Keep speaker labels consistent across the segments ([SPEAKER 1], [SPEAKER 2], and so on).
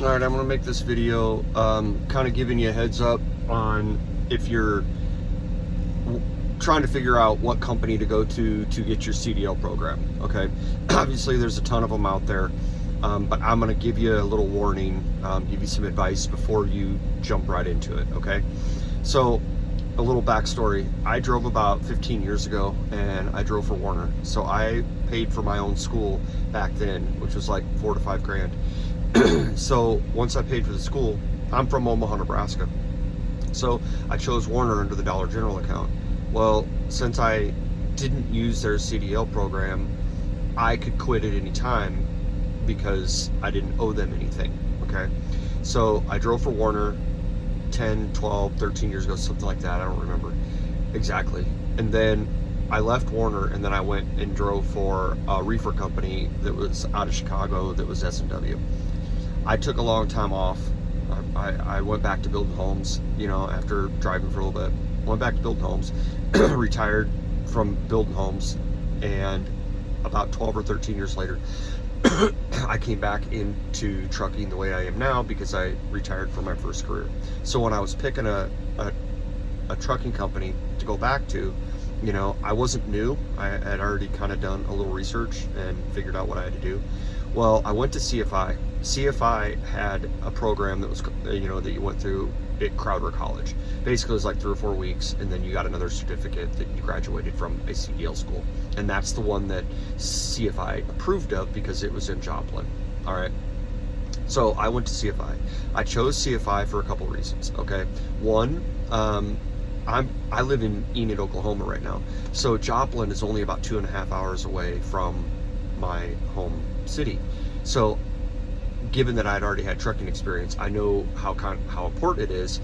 [SPEAKER 1] All right, I'm gonna make this video kind of giving you a heads up on if you're trying to figure out what company to go to get your CDL program. Okay, obviously there's a ton of them out there, but I'm gonna give you a little warning, give you some advice before you jump right into it. Okay, so a little backstory. I drove about 15 years ago, and I drove for Warner, so I paid for my own school back then, which was like $4 to $5 grand. So once I paid for the school, I'm from Omaha, Nebraska. So I chose Warner under the Dollar General account. Well, since I didn't use their CDL program, I could quit at any time because I didn't owe them anything. Okay. So I drove for Warner 10, 12, 13 years ago, something like that. I don't remember exactly. And then I left Warner, and then I went and drove for a reefer company that was out of Chicago that was S&W. I took a long time off. I went back to building homes, after driving for a little bit. Went back to building homes, retired from building homes, and about 12 or 13 years later, I came back into trucking the way I am now because I retired from my first career. So when I was picking a trucking company to go back to, I wasn't new. I had already kind of done a little research and figured out what I had to do. Well, I went to CFI. CFI had a program that was, that you went through at Crowder College. Basically, it was like 3 or 4 weeks, and then you got another certificate that you graduated from a CDL school. And that's the one that CFI approved of because it was in Joplin. All right. So I went to CFI. I chose CFI for a couple reasons. Okay. One, I live in Enid, Oklahoma right now. So Joplin is only about 2.5 hours away from my home city. So given that I'd already had trucking experience, I know how important it is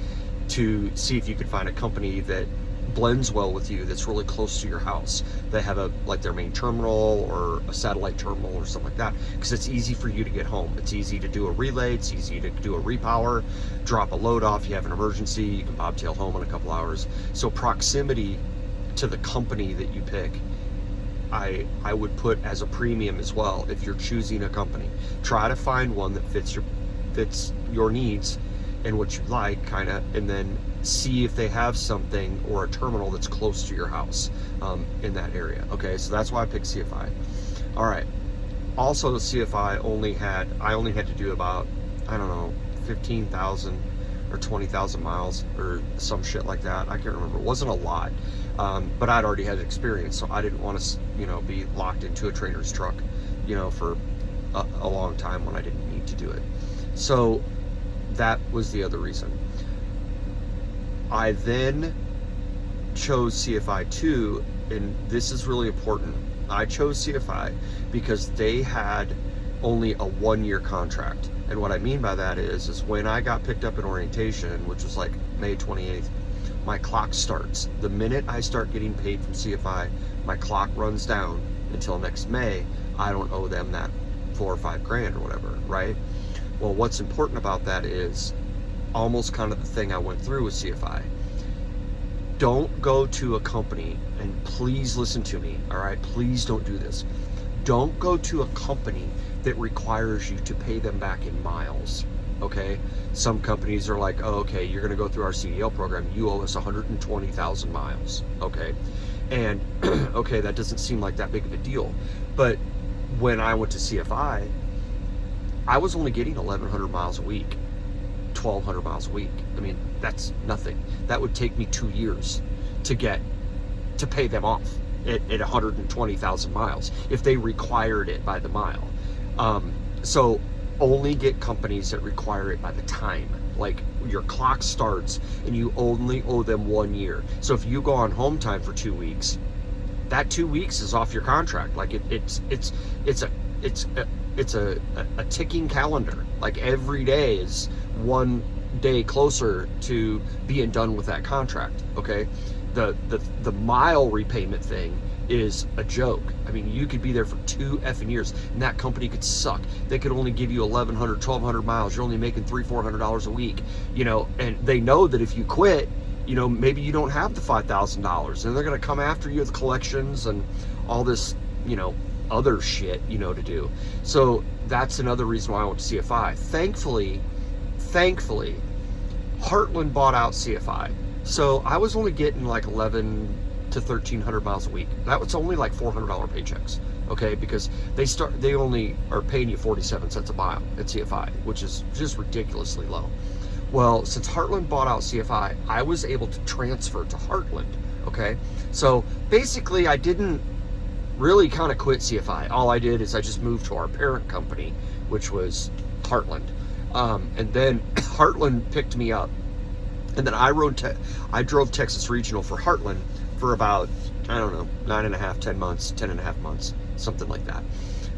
[SPEAKER 1] to see if you could find a company that blends well with you, that's really close to your house. They have their main terminal or a satellite terminal or something like that, because it's easy for you to get home. It's easy to do a relay, it's easy to do a repower, drop a load off, you have an emergency, you can bobtail home in a couple hours. So proximity to the company that you pick, I would put as a premium as well. If you're choosing a company, try to find one that fits your needs and what you like, and then see if they have something or a terminal that's close to your house in that area. Okay, so that's why I picked CFI. All right. Also, CFI I only had to do about, 15,000 or 20,000 miles or some shit like that. I can't remember. It wasn't a lot, but I'd already had experience, so I didn't want to, be locked into a trainer's truck, for a long time when I didn't need to do it. So that was the other reason. I then chose CFI too, and this is really important. I chose CFI because they had only a 1-year contract. And what I mean by that is when I got picked up in orientation, which was like May 28th, my clock starts. The minute I start getting paid from CFI, my clock runs down until next May. I don't owe them that $4 or $5 grand or whatever, right? Well, what's important about that is almost kind of the thing I went through with CFI. Don't go to a company, and please listen to me, all right? Please don't do this. Don't go to a company that requires you to pay them back in miles, okay? Some companies are like, oh, okay, you're gonna go through our CDL program, you owe us 120,000 miles, okay? And okay, that doesn't seem like that big of a deal, but when I went to CFI, I was only getting 1,100 miles a week, 1,200 miles a week. I mean, that's nothing. That would take me 2 years to pay them off at 120,000 miles if they required it by the mile. So only get companies that require it by the time. Like your clock starts and you only owe them 1 year. So if you go on home time for 2 weeks, that 2 weeks is off your contract. Like it's a ticking calendar. Like every day is 1 day closer to being done with that contract. Okay, the mile repayment thing is a joke. I mean, you could be there for 2 effing years and that company could suck. They could only give you 1,100, 1,200 miles. You're only making $300-400 a week, and they know that if you quit, maybe you don't have the $5,000 and they're going to come after you with collections and all this, other shit, to do. So that's another reason why I went to CFI. Thankfully, Heartland bought out CFI. So I was only getting like 11 to 1,300 miles a week. That was only like $400 paychecks. Okay, because they only are paying you 47 cents a mile at CFI, which is just ridiculously low. Well, since Heartland bought out CFI, I was able to transfer to Heartland. Okay, so basically I didn't really kind of quit CFI. All I did is I just moved to our parent company, which was Heartland. And then Heartland picked me up. And then I drove Texas Regional for Heartland for about, I don't know, 9.5, 10 months, 10.5 months, something like that.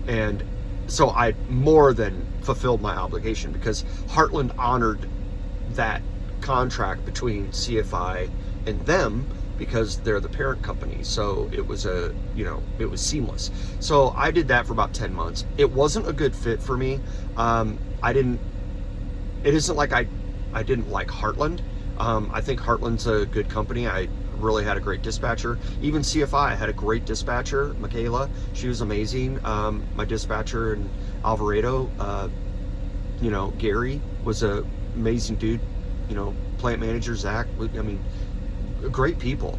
[SPEAKER 1] And so I more than fulfilled my obligation, because Heartland honored that contract between CFI and them, because they're the parent company. So it was it was seamless. So I did that for about 10 months. It wasn't a good fit for me. It isn't like I didn't like Heartland. I think Heartland's a good company. I really had a great dispatcher. Even CFI, I had a great dispatcher, Michaela. She was amazing. My dispatcher in Alvarado, Gary was an amazing dude. Plant manager, Zach, I mean, great people.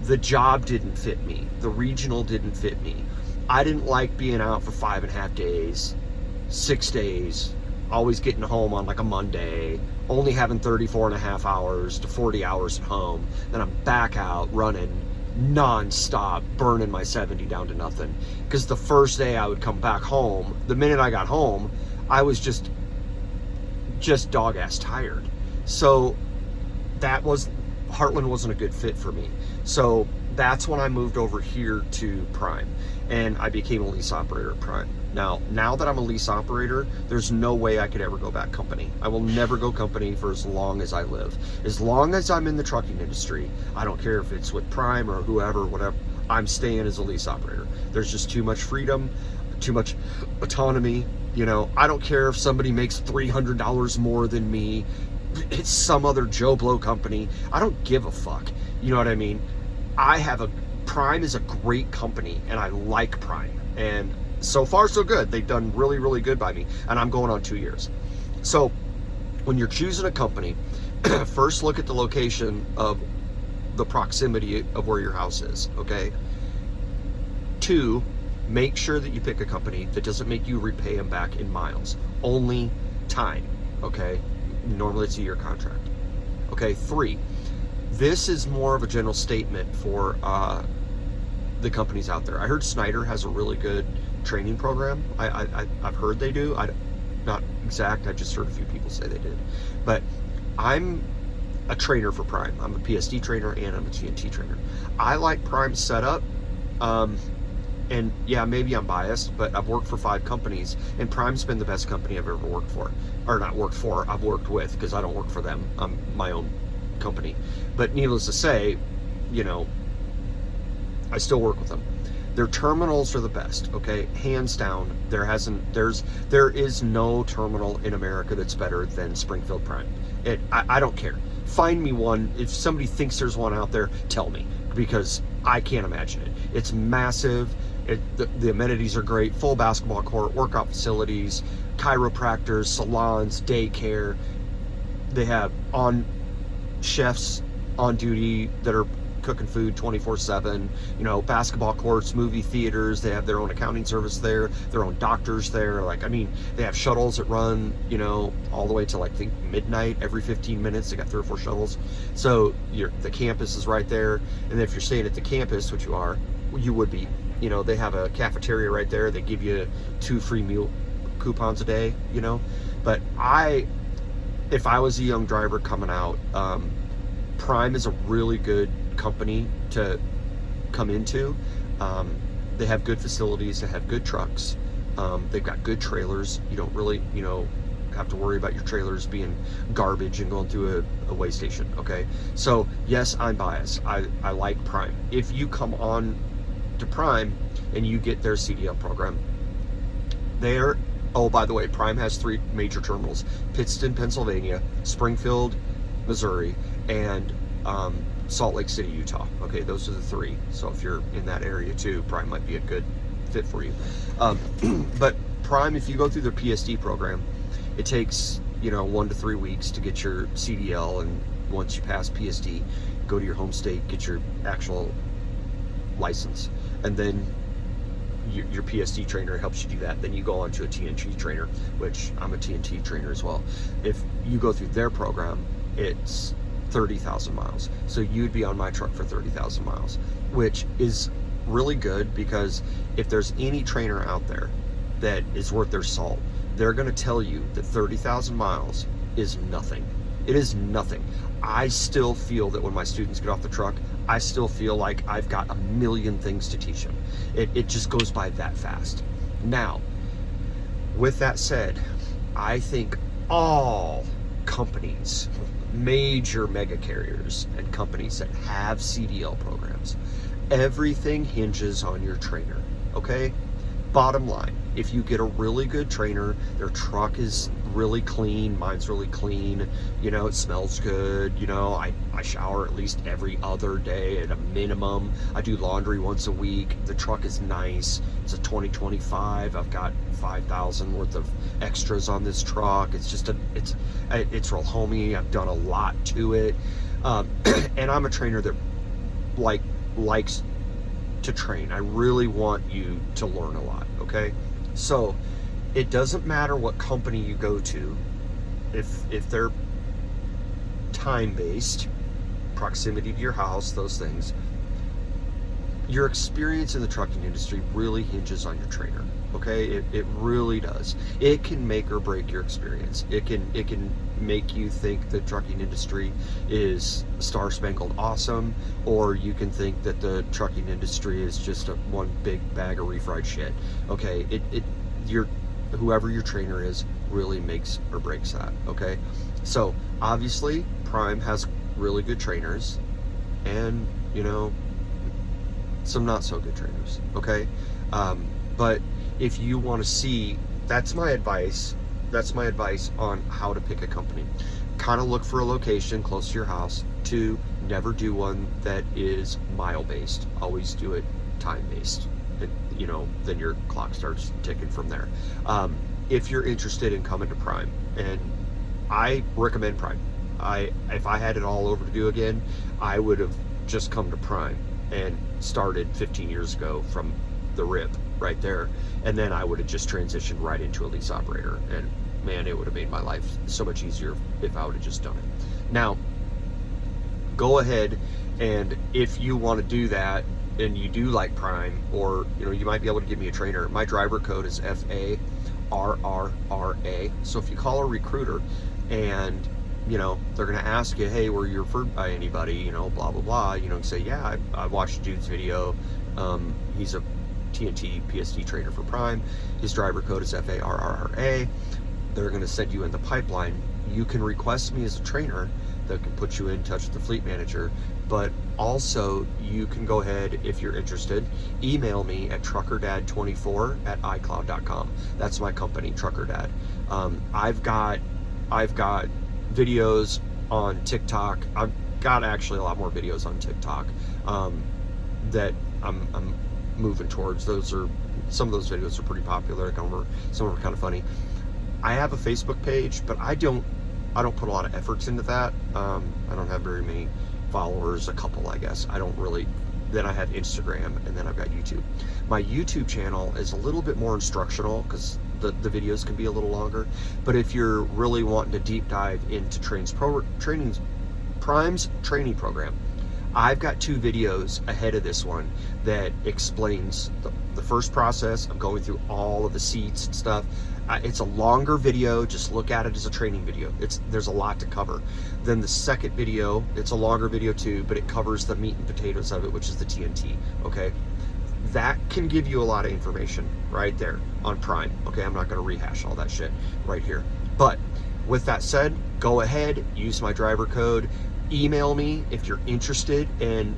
[SPEAKER 1] The job didn't fit me. The regional didn't fit me. I didn't like being out for 5.5 days, 6 days, always getting home on like a Monday, only having 34.5 hours to 40 hours at home. Then I'm back out running non-stop, burning my 70 down to nothing. Because the first day I would come back home, the minute I got home, I was just dog-ass tired. So Heartland wasn't a good fit for me. So that's when I moved over here to Prime, and I became a lease operator at Prime. Now that I'm a lease operator, there's no way I could ever go back company. I will never go company for as long as I live. As long as I'm in the trucking industry, I don't care if it's with Prime or whoever, whatever, I'm staying as a lease operator. There's just too much freedom, too much autonomy. I don't care if somebody makes $300 more than me. It's some other Joe Blow company. I don't give a fuck. You know what I mean? Prime is a great company, and I like Prime. And so far, so good. They've done really, really good by me. And I'm going on 2 years. So when you're choosing a company, first look at the location of the proximity of where your house is, okay? 2, make sure that you pick a company that doesn't make you repay them back in miles. Only time, okay? Normally it's a year contract. Okay, 3, this is more of a general statement for the companies out there. I heard Snyder has a really good training program. I've heard they do. Not exact, I just heard a few people say they did. But I'm a trainer for Prime. I'm a PSD trainer and I'm a TNT trainer. I like Prime's setup. And yeah, maybe I'm biased, but I've worked for 5 companies, and Prime's been the best company I've ever worked for. Or not worked for, I've worked with, because I don't work for them. I'm my own company. But needless to say, I still work with them. Their terminals are the best, okay? Hands down. There is no terminal in America that's better than Springfield Prime. I don't care. Find me one. If somebody thinks there's one out there, tell me, because I can't imagine it. It's massive. The amenities are great. Full basketball court, workout facilities, chiropractors, salons, daycare. They have chefs on duty that are cooking food 24/7, basketball courts, movie theaters. They have their own accounting service there, their own doctors there. They have shuttles that run, all the way to, I think, midnight every 15 minutes. They got 3 or 4 shuttles. So the campus is right there. And if you're staying at the campus, which you would be, they have a cafeteria right there. They give you 2 free meal coupons a day, But if I was a young driver coming out, Prime is a really good company to come into. They have good facilities. They have good trucks. They've got good trailers. You don't really, have to worry about your trailers being garbage and going through a way station, okay? So, yes, I'm biased. I like Prime. If you come on to Prime and you get their CDL program, by the way, Prime has 3 major terminals: Pittston, Pennsylvania, Springfield, Missouri, and Salt Lake City, Utah. Okay, those are the 3. So if you're in that area too, Prime might be a good fit for you. But Prime, if you go through their PSD program, it takes 1 to 3 weeks to get your CDL, and once you pass PSD, go to your home state, get your actual license, and then your PSD trainer helps you do that. Then you go on to a TNT trainer, which I'm a TNT trainer as well. If you go through their program, it's 30,000 miles. So you'd be on my truck for 30,000 miles, which is really good, because if there's any trainer out there that is worth their salt, they're going to tell you that 30,000 miles is nothing. It is nothing. I still feel that when my students get off the truck, I still feel like I've got a million things to teach them. It just goes by that fast. Now, with that said, I think all companies, major mega carriers and companies that have CDL programs, everything hinges on your trainer, okay? Bottom line, if you get a really good trainer, their truck is really clean, mine's really clean, it smells good, I shower at least every other day at a minimum, I do laundry once a week, the truck is nice, it's a 2025, I've got 5,000 worth of extras on this truck, it's real homey, I've done a lot to it, and I'm a trainer that likes to train. I really want you to learn a lot, okay? So it doesn't matter what company you go to, if they're time-based, proximity to your house, those things, your experience in the trucking industry really hinges on your trainer, okay? It really does. It can make or break your experience. It can make you think the trucking industry is star-spangled awesome, or you can think that the trucking industry is just one big bag of refried shit. Okay, whoever your trainer is really makes or breaks that, okay? So obviously Prime has really good trainers and some not so good trainers, okay? But if you want to see, that's my advice on how to pick a company. Kind of look for a location close to your house. 2, never do one that is mile based. Always do it time based. Then your clock starts ticking from there. If you're interested in coming to Prime, and I recommend Prime. If I had it all over to do again, I would have just come to Prime and started 15 years ago from the rip right there, and then I would have just transitioned right into a lease operator, and man, it would have made my life so much easier if I would have just done it. Now, go ahead, and if you want to do that and you do like Prime, or you might be able to give me a trainer. My driver code is FARRRA. So if you call a recruiter and they're going to ask you, hey, were you referred by anybody, blah blah blah, say, yeah, I watched dude's video, he's a TNT PSD trainer for Prime, his driver code is FARRRA. They're going to send you in the pipeline. You can request me as a trainer that can put you in touch with the fleet manager, but also you can go ahead, if you're interested, email me at truckerdad24@icloud.com. That's my company, Truckerdad. I've got videos on TikTok. I've got actually a lot more videos on TikTok that I'm moving towards. Some of those videos are pretty popular. Some of them are kind of funny. I have a Facebook page, but I don't put a lot of efforts into that. I don't have very many followers, a couple, I guess. I don't really. Then I have Instagram, and then I've got YouTube. My YouTube channel is a little bit more instructional because the videos can be a little longer. But if you're really wanting to deep dive into Prime's training program, I've got 2 videos ahead of this one that explains the first process of going through all of the seats and stuff. It's a longer video. Just look at it as a training video. There's a lot to cover. Then the second video, it's a longer video too, but it covers the meat and potatoes of it, which is the TNT, okay? That can give you a lot of information right there on Prime, okay? I'm not gonna rehash all that shit right here. But with that said, go ahead, use my driver code, email me if you're interested and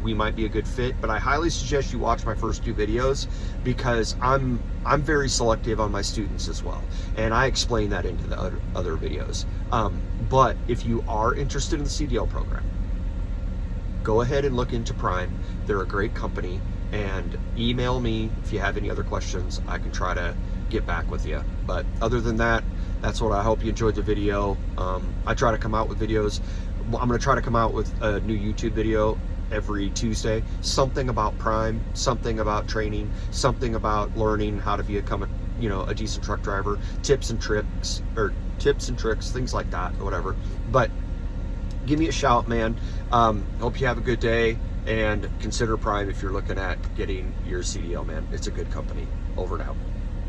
[SPEAKER 1] we might be a good fit. But I highly suggest you watch my first 2 videos because I'm very selective on my students as well, and I explain that into the other videos. But if you are interested in the CDL program, go ahead and look into Prime. They're a great company, and email me if you have any other questions. I can try to get back with you. But other than that, that's what I hope you enjoyed the video. I try to come out with videos. I'm going to try to come out with a new YouTube video every Tuesday. Something about Prime, something about training, something about learning how to become a decent truck driver, tips and tricks, things like that, or whatever. But give me a shout, man. Hope you have a good day, and consider Prime if you're looking at getting your CDL, man. It's a good company. Over and out.